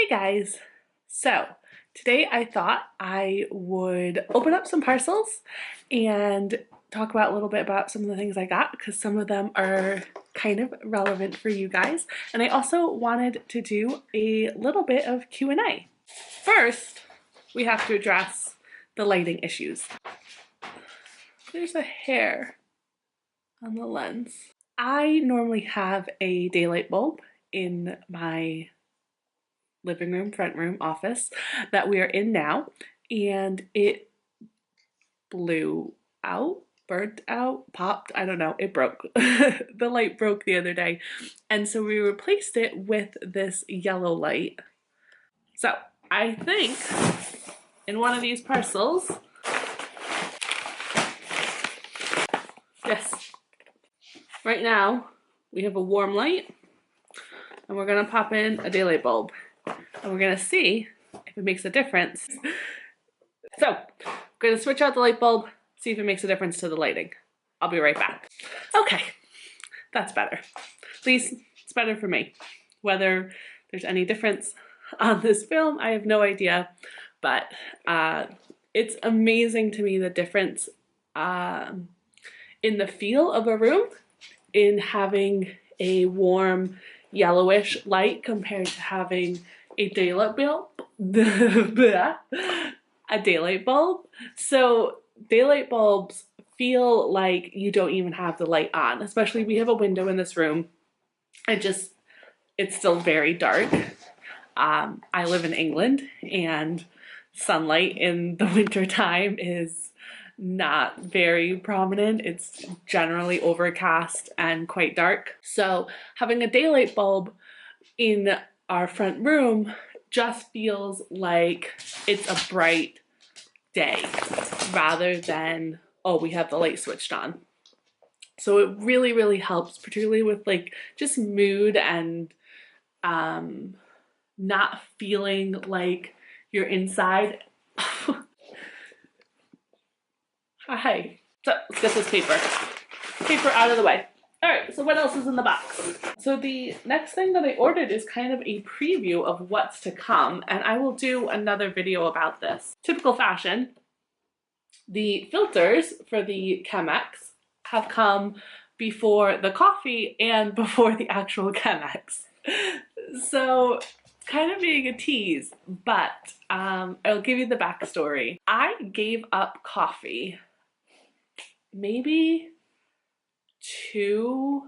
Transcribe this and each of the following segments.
Hey guys! So today I thought I would open up some parcels and talk about a little bit about some of the things I got because some of them are kind of relevant for you guys. And I also wanted to do a little bit of Q&A. First, we have to address the lighting issues. There's a hair on the lens. I normally have a daylight bulb in my living room, front room, office that we are in now, and it blew out, burnt out, popped, I don't know, it broke. The light broke the other day, and so we replaced it with this yellow light. So I think in one of these parcels, yes, right now we have a warm light, and we're gonna pop in a daylight bulb, and we're gonna see if it makes a difference. So I'm gonna switch out the light bulb, see if it makes a difference to the lighting. I'll be right back. Okay, that's better. At least it's better for me. Whether there's any difference on this film, I have no idea, but it's amazing to me the difference in the feel of a room in having a warm yellowish light compared to having a daylight bulb. A daylight bulb. So daylight bulbs feel like you don't even have the light on, especially we have a window in this room. It's still very dark. I live in England and sunlight in the winter time is not very prominent. It's generally overcast and quite dark. So having a daylight bulb in our front room just feels like it's a bright day rather than, oh, we have the light switched on. So it really, really helps, particularly with like just mood and not feeling like you're inside. Hi. So let's get this paper out of the way. All right, so what else is in the box? So the next thing that I ordered is kind of a preview of what's to come, and I will do another video about this. Typical fashion, the filters for the Chemex have come before the coffee and before the actual Chemex. So kind of being a tease, but I'll give you the backstory. I gave up coffee maybe 2-3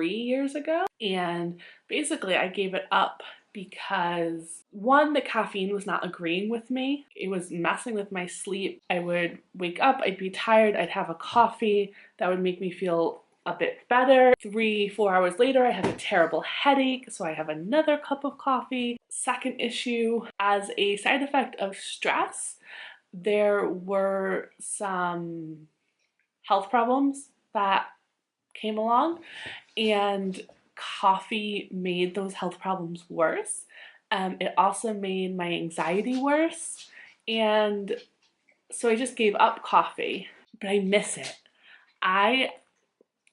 years ago, and basically I gave it up because one, the caffeine was not agreeing with me. It was messing with my sleep. I would wake up, I'd be tired, I'd have a coffee that would make me feel a bit better. 3-4 hours later, I have a terrible headache, so I have another cup of coffee. Second issue, as a side effect of stress, there were some health problems that came along, and coffee made those health problems worse. It also made my anxiety worse, and so I just gave up coffee, but I miss it. I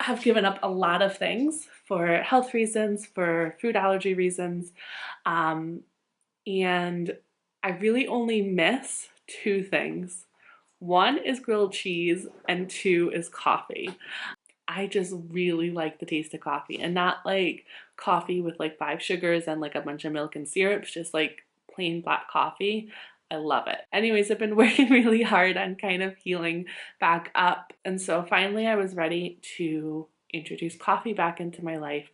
have given up a lot of things for health reasons, for food allergy reasons, and I really only miss 2 things. 1 is grilled cheese and 2 is coffee. I just really like the taste of coffee, and not like coffee with like 5 sugars and like a bunch of milk and syrups, just like plain black coffee. I love it. Anyways, I've been working really hard on kind of healing back up, and so finally I was ready to introduce coffee back into my life,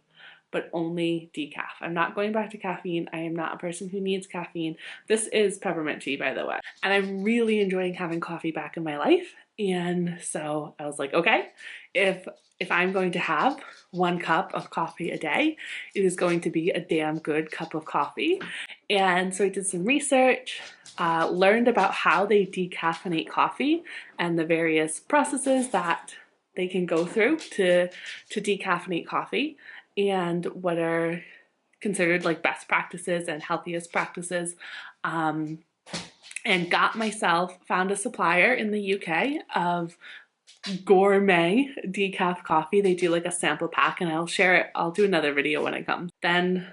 but only decaf. I'm not going back to caffeine. I am not a person who needs caffeine. This is peppermint tea, by the way. And I'm really enjoying having coffee back in my life. And so I was like, okay, if I'm going to have 1 cup of coffee a day, it is going to be a damn good cup of coffee. And so I did some research, learned about how they decaffeinate coffee and the various processes that they can go through to decaffeinate coffee, and what are considered like best practices and healthiest practices, and found a supplier in the UK of gourmet decaf coffee. They do like a sample pack, and I'll share it. I'll do another video when it comes. Then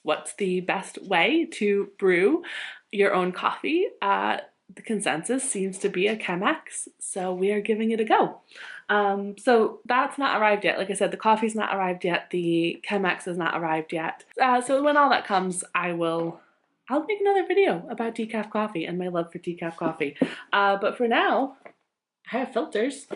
what's the best way to brew your own coffee. The consensus seems to be a Chemex, so we are giving it a go. So that's not arrived yet. Like I said, the coffee's not arrived yet. The Chemex has not arrived yet. So when all that comes, I'll make another video about decaf coffee and my love for decaf coffee. But for now, I have filters.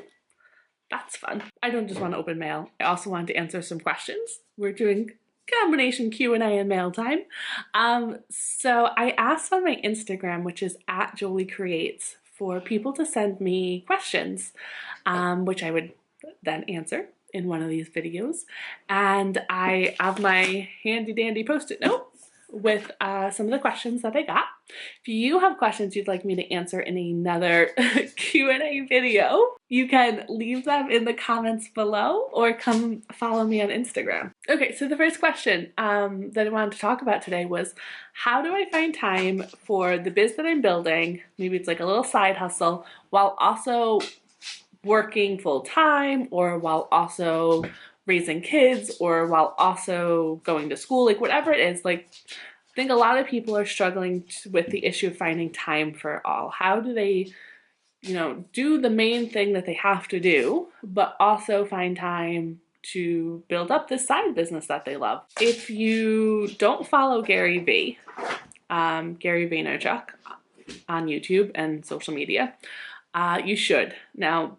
That's fun. I don't just want to open mail. I also wanted to answer some questions. We're doing combination Q&A and mail time. So I asked on my Instagram, which is @JolieCreates, for people to send me questions, which I would then answer in one of these videos. And I have my handy dandy post-it note with some of the questions that I got. If you have questions you'd like me to answer in another Q&A video, you can leave them in the comments below or come follow me on Instagram. Okay, so the first question that I wanted to talk about today was, how do I find time for the biz that I'm building, maybe it's like a little side hustle, while also working full time, or while also raising kids, or while also going to school, like whatever it is. Like, I think a lot of people are struggling with the issue of finding time for it all. How do they, do the main thing that they have to do, but also find time to build up this side business that they love? If you don't follow Gary Vaynerchuk on YouTube and social media, you should. Now,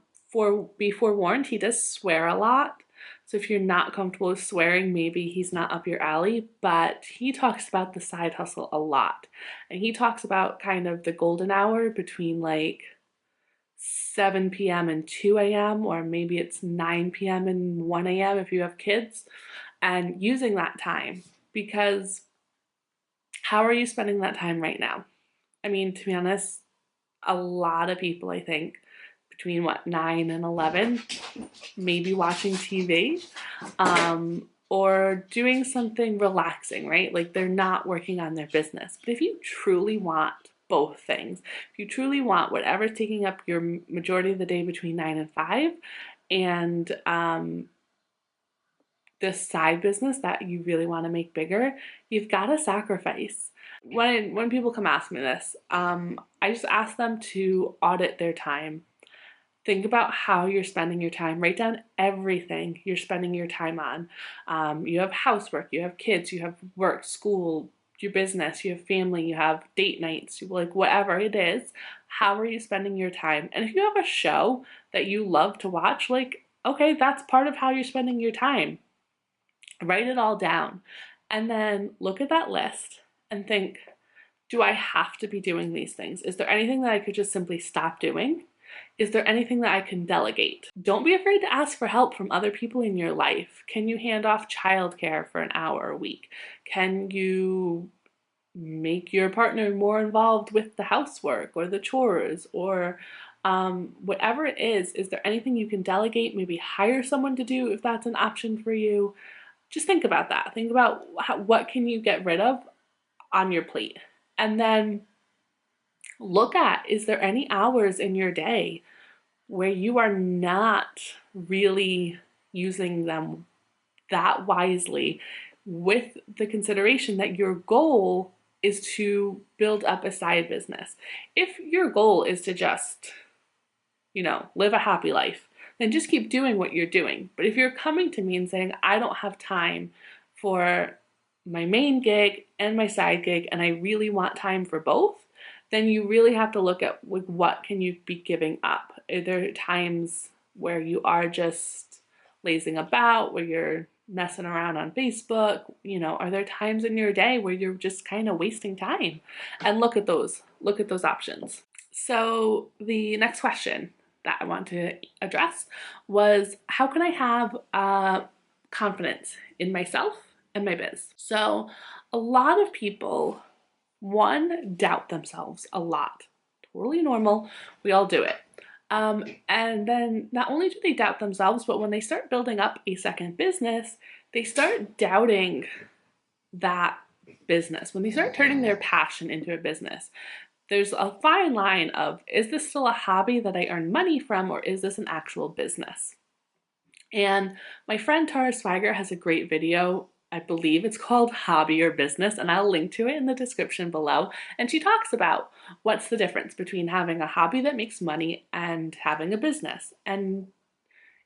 be forewarned, he does swear a lot. So if you're not comfortable with swearing, maybe he's not up your alley, but he talks about the side hustle a lot. And he talks about kind of the golden hour between like 7 p.m. and 2 a.m., or maybe it's 9 p.m. and 1 a.m. if you have kids, and using that time. Because how are you spending that time right now? I mean, to be honest, a lot of people, I think, between 9 and 11, maybe watching TV, or doing something relaxing, right? Like they're not working on their business. But if you truly want both things, if you truly want whatever's taking up your majority of the day between 9 and 5, and this side business that you really want to make bigger, you've got to sacrifice. When people come ask me this, I just ask them to audit their time. Think about how you're spending your time. Write down everything you're spending your time on. You have housework, you have kids, you have work, school, your business, you have family, you have date nights, like whatever it is. How are you spending your time? And if you have a show that you love to watch, like, okay, that's part of how you're spending your time. Write it all down. And then look at that list and think, do I have to be doing these things? Is there anything that I could just simply stop doing? Is there anything that I can delegate? Don't be afraid to ask for help from other people in your life. Can you hand off childcare for an hour a week? Can you make your partner more involved with the housework or the chores, or whatever it is? Is there anything you can delegate? Maybe hire someone to do if that's an option for you. Just think about that. Think about what can you get rid of on your plate. And then look at, is there any hours in your day where you are not really using them that wisely, with the consideration that your goal is to build up a side business? If your goal is to just, live a happy life, then just keep doing what you're doing. But if you're coming to me and saying, I don't have time for my main gig and my side gig, and I really want time for both, then you really have to look at what can you be giving up. Are there times where you are just lazing about, where you're messing around on Facebook? Are there times in your day where you're just kind of wasting time? And look at those options. So the next question that I want to address was, how can I have confidence in myself and my biz? So a lot of people, one, doubt themselves a lot. Totally normal. We all do it. And then not only do they doubt themselves, but when they start building up a second business, they start doubting that business. When they start turning their passion into a business, there's a fine line of, is this still a hobby that I earn money from, or is this an actual business? And my friend Tara Swagger has a great video I believe it's called Hobby or Business, and I'll link to it in the description below. And she talks about what's the difference between having a hobby that makes money and having a business. And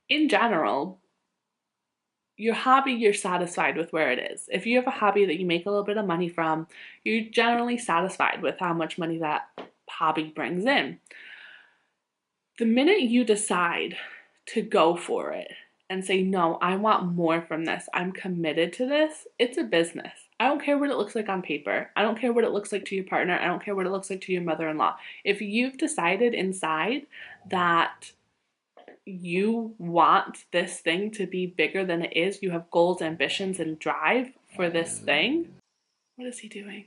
in general, your hobby, you're satisfied with where it is. If you have a hobby that you make a little bit of money from, you're generally satisfied with how much money that hobby brings in. The minute you decide to go for it and say, no, I want more from this, I'm committed to this, it's a business. I don't care what it looks like on paper. I don't care what it looks like to your partner. I don't care what it looks like to your mother-in-law. If you've decided inside that you want this thing to be bigger than it is, you have goals, ambitions, and drive for this thing. What is he doing?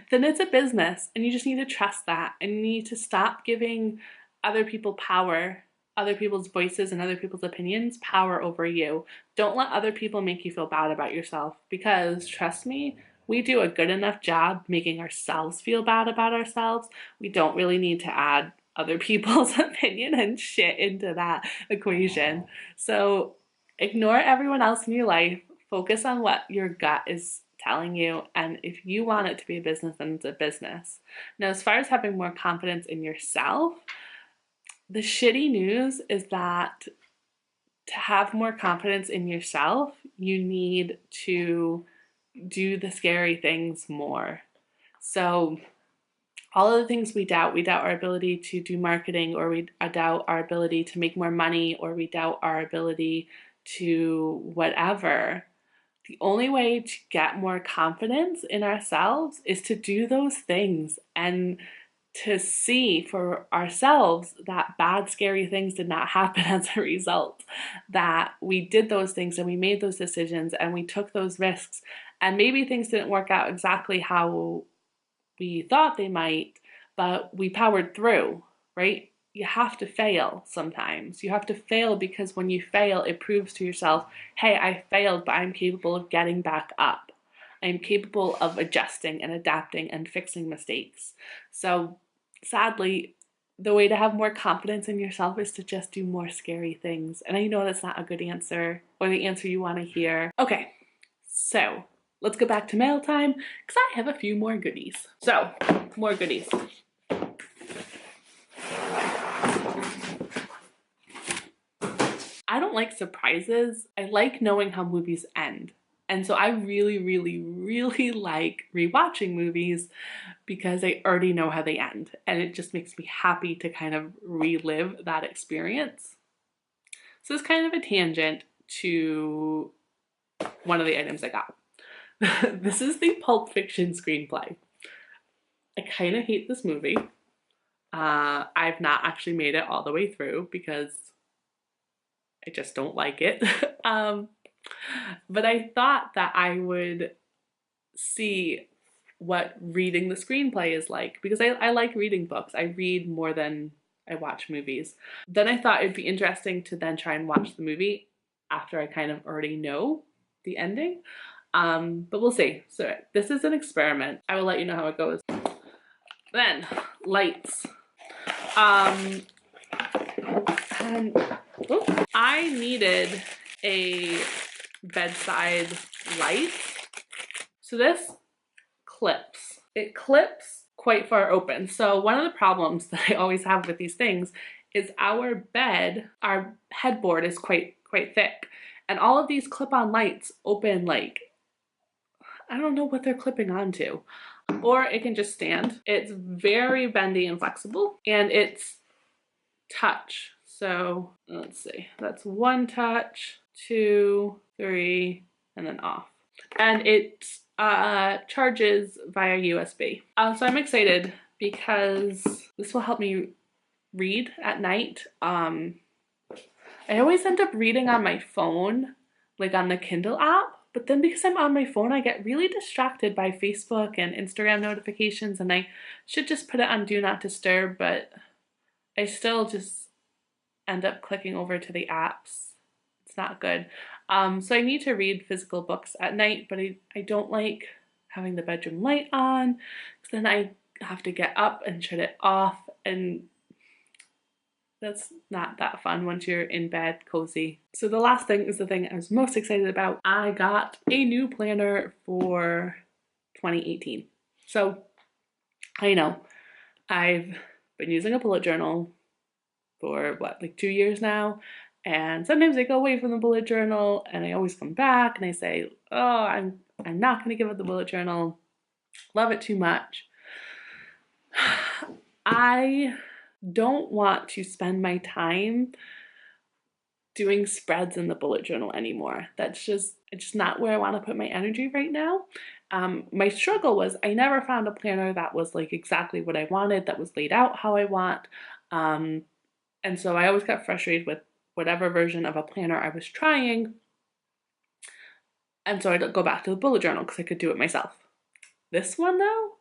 Then it's a business, and you just need to trust that, and you need to stop giving other people power, other people's voices and other people's opinions power over you. Don't let other people make you feel bad about yourself, because trust me, we do a good enough job making ourselves feel bad about ourselves. We don't really need to add other people's opinion and shit into that equation. So ignore everyone else in your life. Focus on what your gut is telling you, and if you want it to be a business, then it's a business. Now, as far as having more confidence in yourself, the shitty news is that to have more confidence in yourself, you need to do the scary things more. So all of the things we doubt our ability to do marketing, or we doubt our ability to make more money, or we doubt our ability to whatever. The only way to get more confidence in ourselves is to do those things and to see for ourselves that bad, scary things did not happen as a result, that we did those things and we made those decisions and we took those risks, and maybe things didn't work out exactly how we thought they might, but we powered through, right? You have to fail sometimes. You have to fail because when you fail, it proves to yourself, hey, I failed, but I'm capable of getting back up. I'm capable of adjusting and adapting and fixing mistakes. So sadly, the way to have more confidence in yourself is to just do more scary things. And I know that's not a good answer or the answer you want to hear. Okay, so let's go back to mail time because I have a few more goodies. So, more goodies. I don't like surprises. I like knowing how movies end. And so I really, really, really like rewatching movies because I already know how they end. And it just makes me happy to kind of relive that experience. So it's kind of a tangent to one of the items I got. This is the Pulp Fiction screenplay. I kind of hate this movie. I've not actually made it all the way through because I just don't like it. But I thought that I would see what reading the screenplay is like, because I like reading books. I read more than I watch movies. Then I thought it'd be interesting to then try and watch the movie after I kind of already know the ending. But we'll see. So this is an experiment. I will let you know how it goes. Then, lights. And I needed a bedside light. So this clips. It clips quite far open. So one of the problems that I always have with these things is our bed, our headboard is quite thick. And all of these clip-on lights open like, I don't know what they're clipping onto. Or it can just stand. It's very bendy and flexible, and it's touch. So let's see, that's 1 touch, 2, 3, and then off. And it charges via USB. So I'm excited because this will help me read at night. I always end up reading on my phone, like on the Kindle app. But then because I'm on my phone, I get really distracted by Facebook and Instagram notifications, and I should just put it on Do Not Disturb, but I still just end up clicking over to the apps. It's not good. So I need to read physical books at night, but I don't like having the bedroom light on, because then I have to get up and shut it off, and That's not that fun once you're in bed, cozy. So the last thing is the thing I was most excited about. I got a new planner for 2018. So I know I've been using a bullet journal for what, like 2 years now. And sometimes I go away from the bullet journal and I always come back and I say, oh, I'm not going to give up the bullet journal. Love it too much. I don't want to spend my time doing spreads in the bullet journal anymore. It's just not where I want to put my energy right now. My struggle was I never found a planner that was like exactly what I wanted, that was laid out how I want. And so I always got frustrated with whatever version of a planner I was trying. And so I'd go back to the bullet journal because I could do it myself. This one though,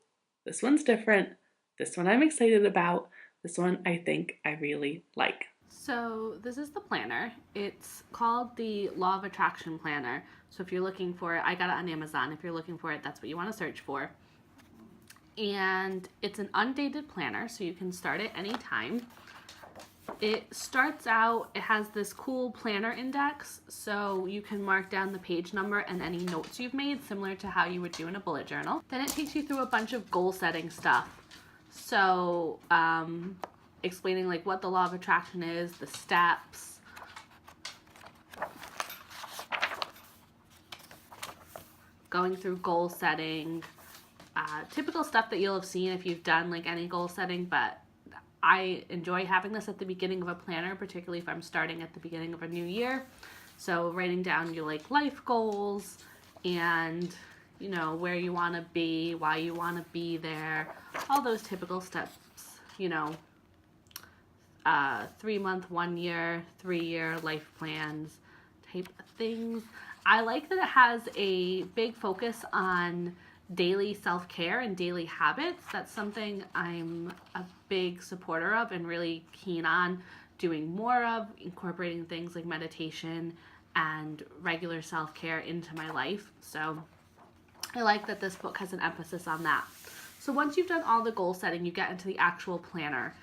this one's different. This one I'm excited about. This one I think I really like. So this is the planner. It's called the Law of Attraction Planner. So if you're looking for it, I got it on Amazon. If you're looking for it, that's what you want to search for. And it's an undated planner, so you can start it anytime. It starts out, it has this cool planner index, so you can mark down the page number and any notes you've made, similar to how you would do in a bullet journal. Then it takes you through a bunch of goal setting stuff. So, explaining like what the law of attraction is, the steps, going through goal setting, typical stuff that you'll have seen if you've done like any goal setting, but I enjoy having this at the beginning of a planner, particularly if I'm starting at the beginning of a new year. So writing down your like life goals and, you know, where you want to be, why you want to be there, all those typical steps, you know, 3-month, 1 year, 3-year life plans type of things. I like that it has a big focus on daily self-care and daily habits. That's something I'm a big supporter of and really keen on doing more of, incorporating things like meditation and regular self-care into my life. So I like that this book has an emphasis on that. So once you've done all the goal setting, you get into the actual planner.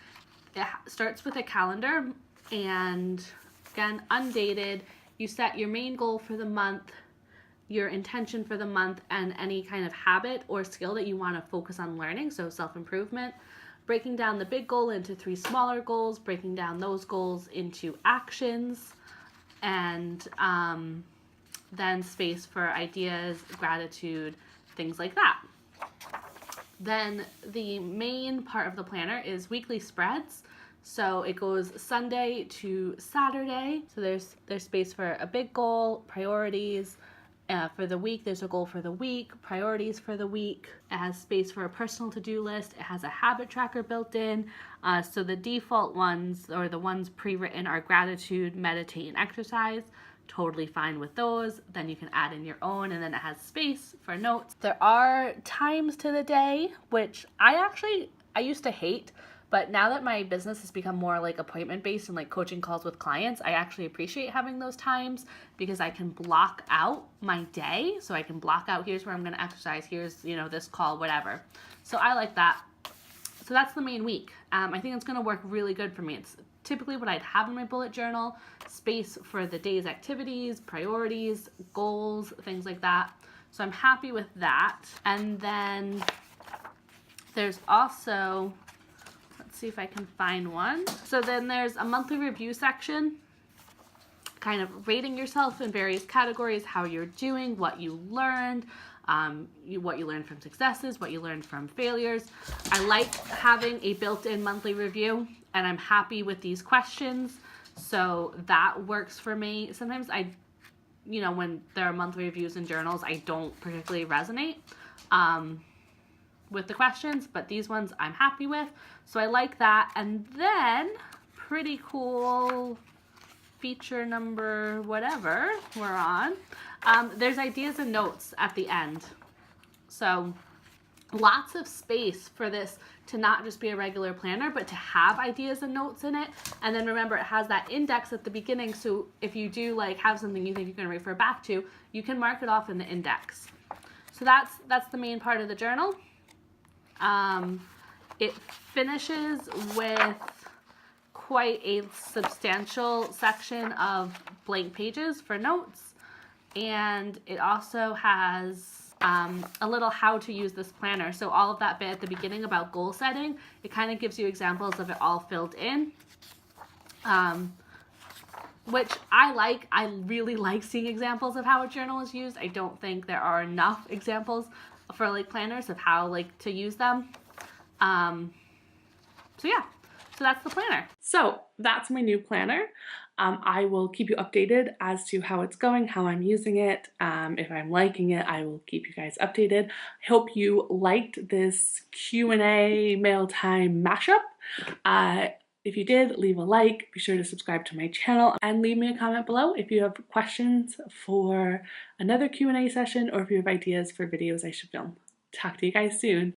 It starts with a calendar, and again, undated. You set your main goal for the month, your intention for the month, and any kind of habit or skill that you want to focus on learning, so self-improvement. Breaking down the big goal into 3 smaller goals, breaking down those goals into actions, and then space for ideas, gratitude, things like that. Then the main part of the planner is weekly spreads. So it goes Sunday to Saturday. So there's space for a big goal, priorities. For the week, there's a goal for the week, priorities for the week. It has space for a personal to-do list. It has a habit tracker built in. So the default ones, or the ones pre-written, are gratitude, meditate, and exercise. Totally fine with those. Then you can add in your own, and then it has space for notes. There are times to the day, which I used to hate, but now that my business has become more like appointment based and like coaching calls with clients, I actually appreciate having those times because I can block out my day. So I can block out, here's where I'm going to exercise, here's, you know, this call, whatever. So I like that. So that's the main week. I think it's going to work really good for me. It's typically what I'd have in my bullet journal, space for the day's activities, priorities, goals, things like that. So I'm happy with that. And then there's also, let's see if I can find one. So then there's a monthly review section, kind of rating yourself in various categories, how you're doing, what you learned, what you learned from successes, what you learned from failures. I like having a built-in monthly review, and I'm happy with these questions, so that works for me. Sometimes when there are monthly reviews in journals, I don't particularly resonate with the questions, but these ones I'm happy with, so I like that. And then, pretty cool feature number whatever we're on, there's ideas and notes at the end. So lots of space for this to not just be a regular planner, but to have ideas and notes in it. And then remember, it has that index at the beginning, so if you do like have something you think you can refer back to, you can mark it off in the index. So that's the main part of the journal. It finishes with quite a substantial section of blank pages for notes, and it also has a little how to use this planner. So all of that bit at the beginning about goal setting, it kind of gives you examples of it all filled in, which I like. I really like seeing examples of how a journal is used. I don't think there are enough examples for like planners of how like to use them. So yeah, so that's the planner. So that's my new planner. I will keep you updated as to how it's going, how I'm using it. If I'm liking it, I will keep you guys updated. I hope you liked this Q&A mail time mashup. If you did, leave a like, be sure to subscribe to my channel, and leave me a comment below if you have questions for another Q&A session or if you have ideas for videos I should film. Talk to you guys soon.